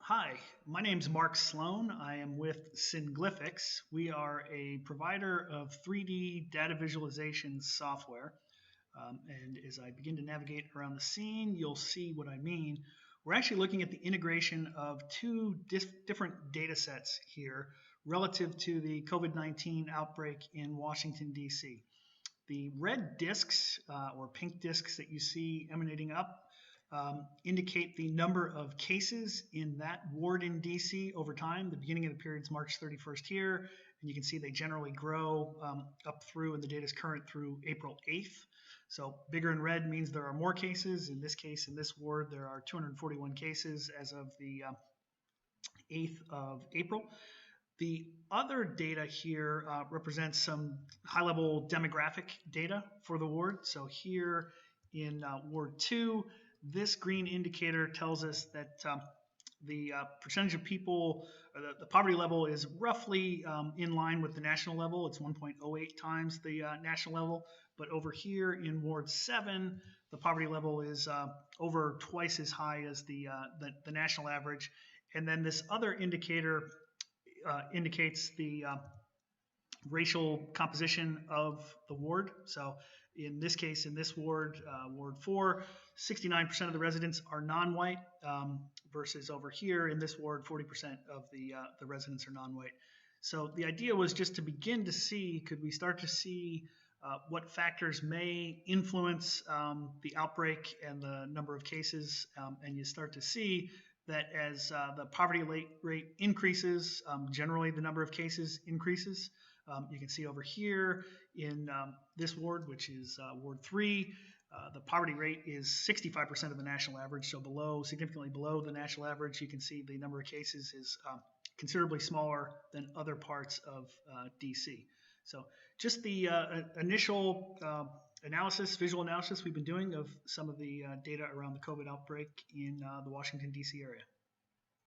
Hi, my name's Mark Sloan. I am with Synglyphics. We are a provider of 3D data visualization software. And as I begin to navigate around the scene, you'll see what I mean. We're actually looking at the integration of two different data sets here relative to the COVID-19 outbreak in Washington, D.C. The red discs or pink discs that you see emanating up indicate the number of cases in that ward in DC over time. The beginning of the period is March 31st here, and you can see they generally grow up through, and the data is current through April 8th. So bigger in red means there are more cases. In this case, in this ward, there are 241 cases as of the 8th of April. The other data here represents some high-level demographic data for the ward. So here in Ward 2, this green indicator tells us that the percentage of people, or the poverty level is roughly in line with the national level. It's 1.08 times the national level. But over here in Ward 7, the poverty level is over twice as high as the national average. And then this other indicator indicates the racial composition of the ward. So in this case, in this ward, Ward 4, 69% of the residents are non-white, versus over here in this ward, 40% of the residents are non-white. So the idea was just to begin to see, could we start to see what factors may influence the outbreak and the number of cases, and you start to see that as the poverty rate increases, generally the number of cases increases. You can see over here in this ward, which is Ward 3, the poverty rate is 65% of the national average, so significantly below the national average. You can see the number of cases is considerably smaller than other parts of DC. So just the initial visual analysis we've been doing of some of the data around the COVID outbreak in the Washington, D.C. area.